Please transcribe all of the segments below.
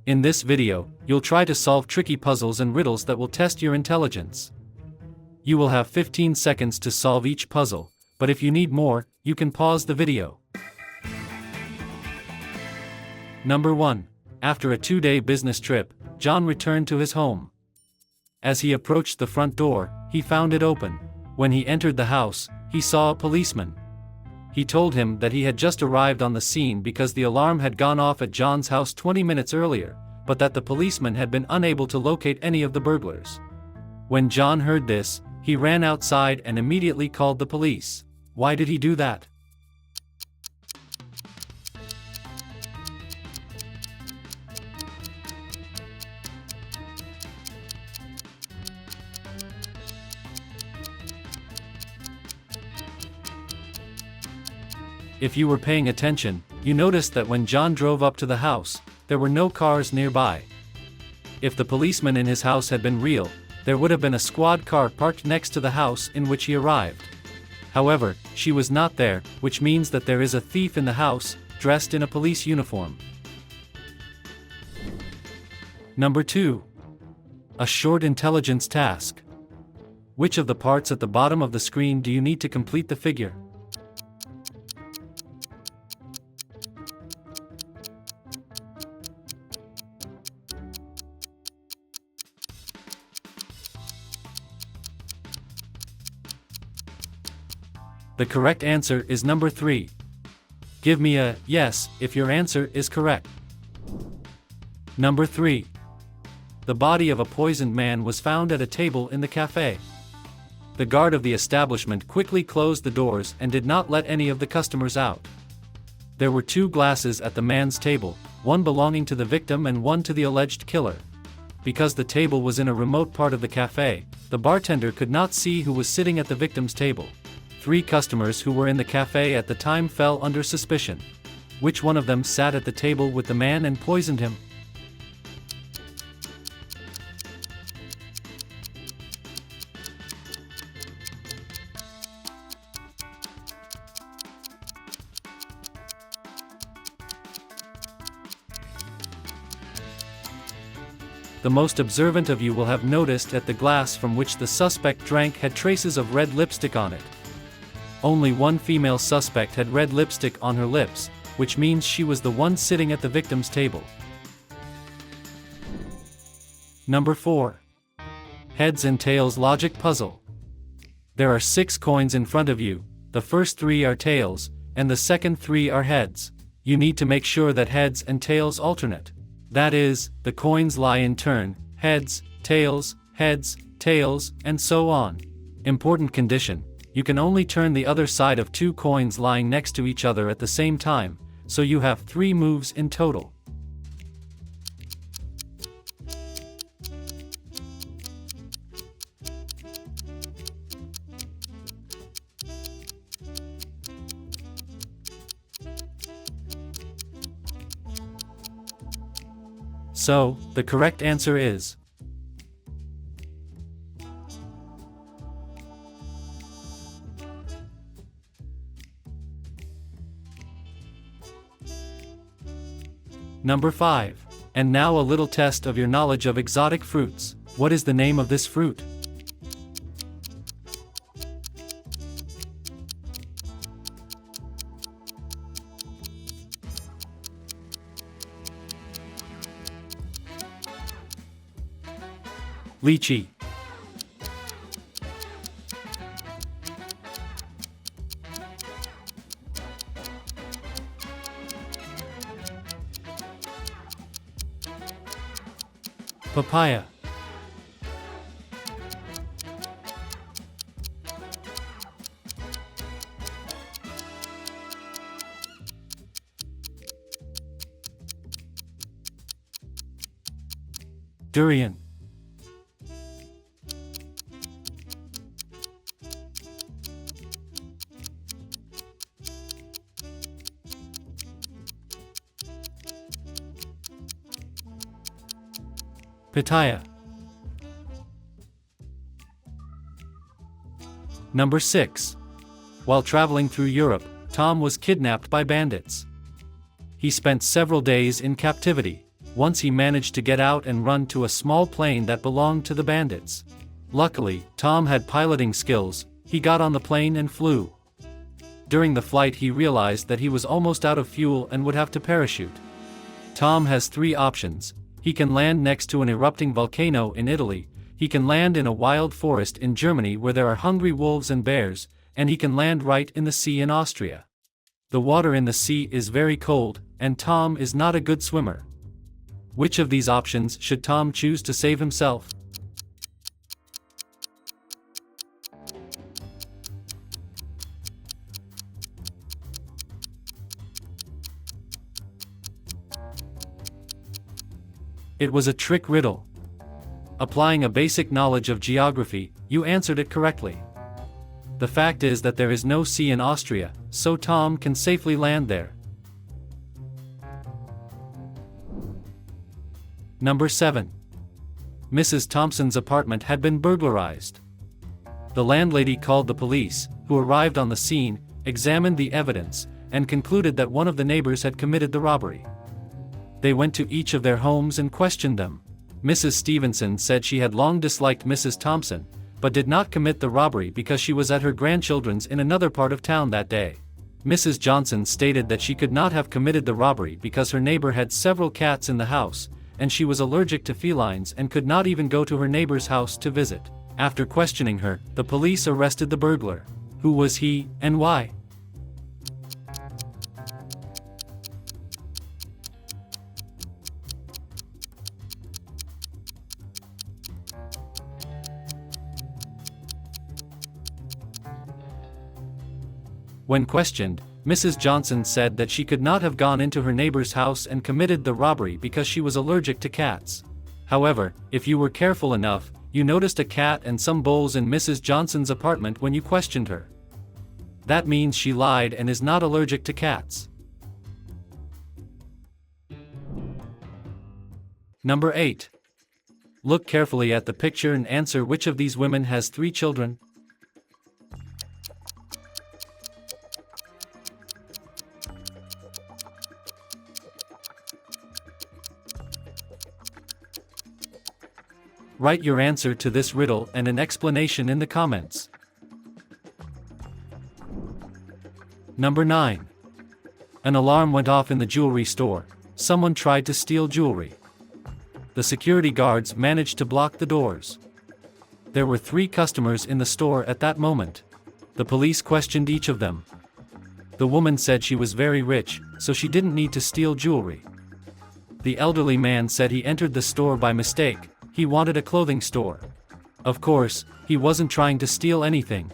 In this video, you'll try to solve tricky puzzles and riddles that will test your intelligence. You will have 15 seconds to solve each puzzle, but if you need more, you can pause the video. Number 1. After a 2-day business trip, John returned to his home. As he approached the front door, he found it open. When he entered the house, he saw a policeman. He told him that he had just arrived on the scene because the alarm had gone off at John's house 20 minutes earlier, but that the policeman had been unable to locate any of the burglars. When John heard this, he ran outside and immediately called the police. Why did he do that? If you were paying attention, you noticed that when John drove up to the house, there were no cars nearby. If the policeman in his house had been real, there would have been a squad car parked next to the house in which he arrived. However, she was not there, which means that there is a thief in the house, dressed in a police uniform. Number 2. A short intelligence task. Which of the parts at the bottom of the screen do you need to complete the figure? The correct answer is number 3. Give me a yes if your answer is correct. Number 3. The body of a poisoned man was found at a table in the cafe. The guard of the establishment quickly closed the doors and did not let any of the customers out. There were 2 glasses at the man's table, one belonging to the victim and one to the alleged killer. Because the table was in a remote part of the cafe, the bartender could not see who was sitting at the victim's table. 3 customers who were in the cafe at the time fell under suspicion. Which one of them sat at the table with the man and poisoned him? The most observant of you will have noticed that the glass from which the suspect drank had traces of red lipstick on it. Only one female suspect had red lipstick on her lips, which means she was the one sitting at the victim's table. Number 4. Heads and tails logic puzzle. There are 6 coins in front of you, the first 3 are tails, and the second 3 are heads. You need to make sure that heads and tails alternate. That is, the coins lie in turn, heads, tails, and so on. Important condition. You can only turn the other side of 2 coins lying next to each other at the same time, so you have 3 moves in total. So, the correct answer is Number 5. And now a little test of your knowledge of exotic fruits. What is the name of this fruit? Lychee. Papaya. Durian. Pitaya. Number 6. While traveling through Europe, Tom was kidnapped by bandits. He spent several days in captivity. Once he managed to get out and run to a small plane that belonged to the bandits. Luckily, Tom had piloting skills. He got on the plane and flew. During the flight he realized that he was almost out of fuel and would have to parachute. Tom has three options. He can land next to an erupting volcano in Italy, he can land in a wild forest in Germany where there are hungry wolves and bears, and he can land right in the sea in Austria. The water in the sea is very cold, and Tom is not a good swimmer. Which of these options should Tom choose to save himself? It was a trick riddle. Applying a basic knowledge of geography, you answered it correctly. The fact is that there is no sea in Austria, so Tom can safely land there. Number 7. Mrs. Thompson's apartment had been burglarized. The landlady called the police, who arrived on the scene, examined the evidence, and concluded that one of the neighbors had committed the robbery. They went to each of their homes and questioned them. Mrs. Stevenson said she had long disliked Mrs. Thompson, but did not commit the robbery because she was at her grandchildren's in another part of town that day. Mrs. Johnson stated that she could not have committed the robbery because her neighbor had several cats in the house, and she was allergic to felines and could not even go to her neighbor's house to visit. After questioning her, the police arrested the burglar. Who was he, and why? When questioned, Mrs. Johnson said that she could not have gone into her neighbor's house and committed the robbery because she was allergic to cats. However, if you were careful enough, you noticed a cat and some bowls in Mrs. Johnson's apartment when you questioned her. That means she lied and is not allergic to cats. Number 8. Look carefully at the picture and answer which of these women has 3 children. Write your answer to this riddle and an explanation in the comments. Number 9. An alarm went off in the jewelry store. Someone tried to steal jewelry. The security guards managed to block the doors. There were 3 customers in the store at that moment. The police questioned each of them. The woman said she was very rich, so she didn't need to steal jewelry. The elderly man said he entered the store by mistake. He wanted a clothing store. Of course, he wasn't trying to steal anything.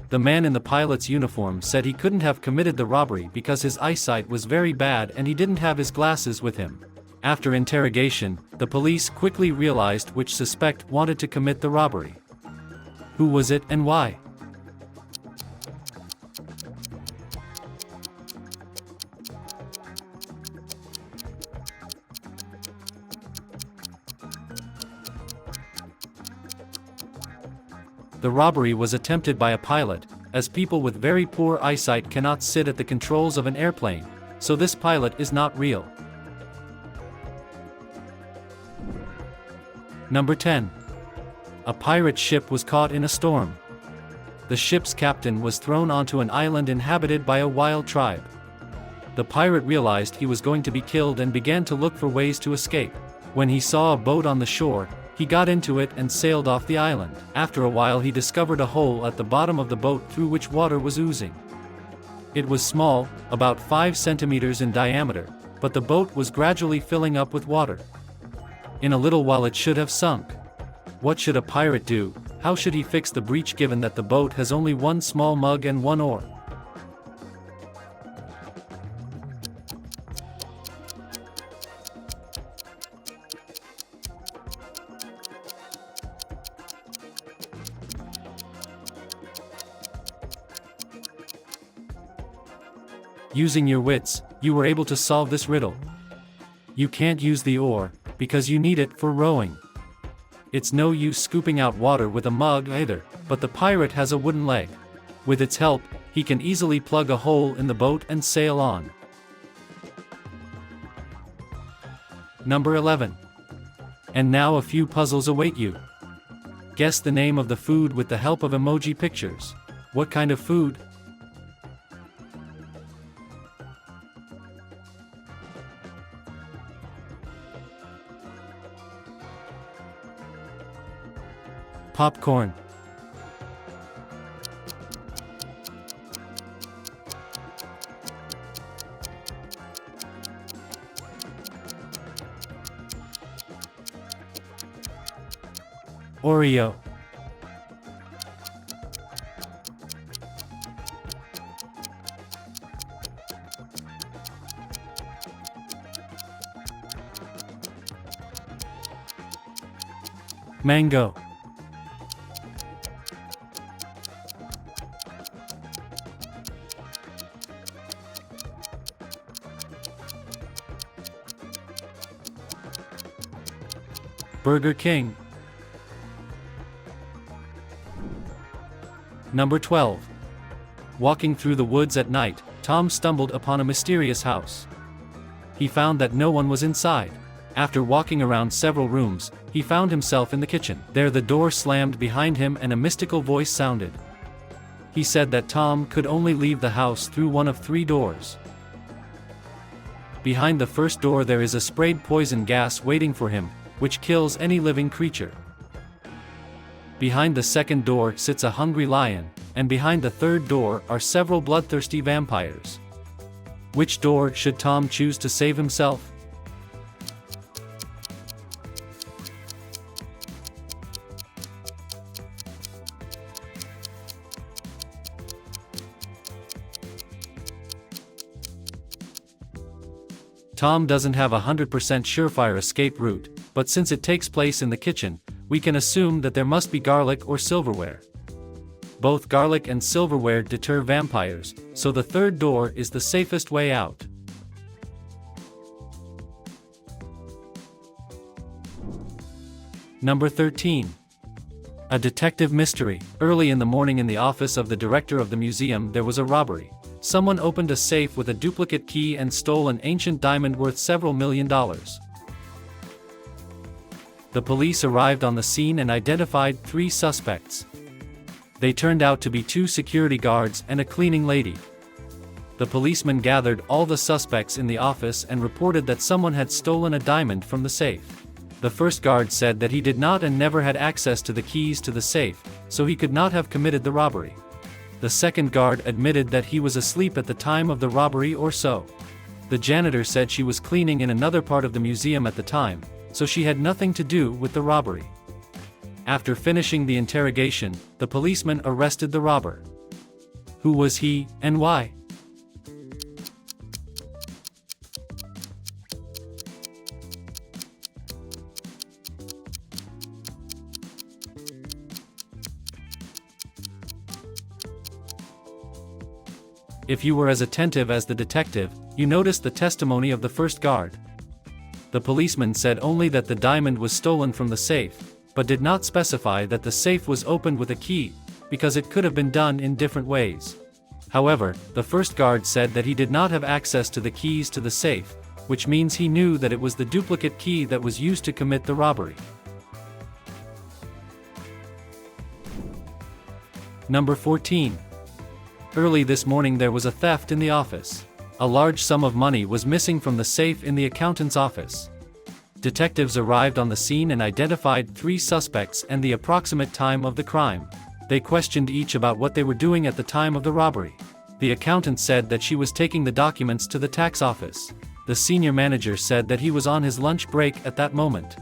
The man in the pilot's uniform said he couldn't have committed the robbery because his eyesight was very bad and he didn't have his glasses with him. After interrogation, the police quickly realized which suspect wanted to commit the robbery. Who was it and why? The robbery was attempted by a pilot, as people with very poor eyesight cannot sit at the controls of an airplane, so this pilot is not real. Number 10. A pirate ship was caught in a storm. The ship's captain was thrown onto an island inhabited by a wild tribe. The pirate realized he was going to be killed and began to look for ways to escape. When he saw a boat on the shore, he got into it and sailed off the island. After a while he discovered a hole at the bottom of the boat through which water was oozing. It was small, about 5 centimeters in diameter, but the boat was gradually filling up with water. In a little while it should have sunk. What should a pirate do? How should he fix the breach given that the boat has only 1 small mug and 1 oar? Using your wits, you were able to solve this riddle. You can't use the oar, because you need it for rowing. It's no use scooping out water with a mug either, but the pirate has a wooden leg. With its help, he can easily plug a hole in the boat and sail on. Number 11. And now a few puzzles await you. Guess the name of the food with the help of emoji pictures. What kind of food? Popcorn. Oreo. Mango. Burger King. Number 12. Walking through the woods at night, Tom stumbled upon a mysterious house. He found that no one was inside. After walking around several rooms, he found himself in the kitchen. There the door slammed behind him and a mystical voice sounded. He said that Tom could only leave the house through one of 3 doors. Behind the first door there is a sprayed poison gas waiting for him, which kills any living creature. Behind the second door sits a hungry lion, and behind the third door are several bloodthirsty vampires. Which door should Tom choose to save himself? Tom doesn't have a 100% surefire escape route, but since it takes place in the kitchen, we can assume that there must be garlic or silverware. Both garlic and silverware deter vampires, so the third door is the safest way out. Number 13. A detective mystery. Early in the morning in the office of the director of the museum there was a robbery. Someone opened a safe with a duplicate key and stole an ancient diamond worth several $1,000,000. The police arrived on the scene and identified 3 suspects. They turned out to be 2 security guards and a cleaning lady. The policeman gathered all the suspects in the office and reported that someone had stolen a diamond from the safe. The first guard said that he did not and never had access to the keys to the safe, so he could not have committed the robbery. The second guard admitted that he was asleep at the time of the robbery or so. The janitor said she was cleaning in another part of the museum at the time, so she had nothing to do with the robbery. After finishing the interrogation, the policeman arrested the robber. Who was he, and why? If you were as attentive as the detective, you noticed the testimony of the first guard. The policeman said only that the diamond was stolen from the safe, but did not specify that the safe was opened with a key, because it could have been done in different ways. However, the first guard said that he did not have access to the keys to the safe, which means he knew that it was the duplicate key that was used to commit the robbery. Number 14. Early this morning there was a theft in the office. A large sum of money was missing from the safe in the accountant's office. Detectives arrived on the scene and identified 3 suspects and the approximate time of the crime. They questioned each about what they were doing at the time of the robbery. The accountant said that she was taking the documents to the tax office. The senior manager said that he was on his lunch break at that moment.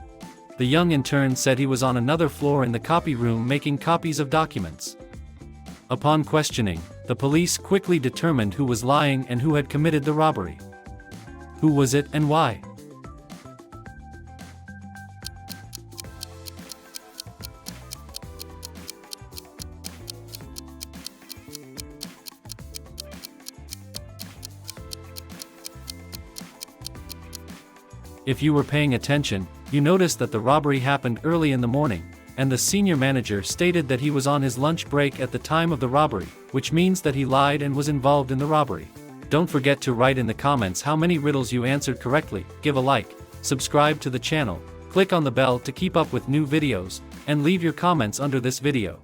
The young intern said he was on another floor in the copy room making copies of documents. Upon questioning, the police quickly determined who was lying and who had committed the robbery. Who was it and why? If you were paying attention, you noticed that the robbery happened early in the morning, and the senior manager stated that he was on his lunch break at the time of the robbery, which means that he lied and was involved in the robbery. Don't forget to write in the comments how many riddles you answered correctly, give a like, subscribe to the channel, click on the bell to keep up with new videos, and leave your comments under this video.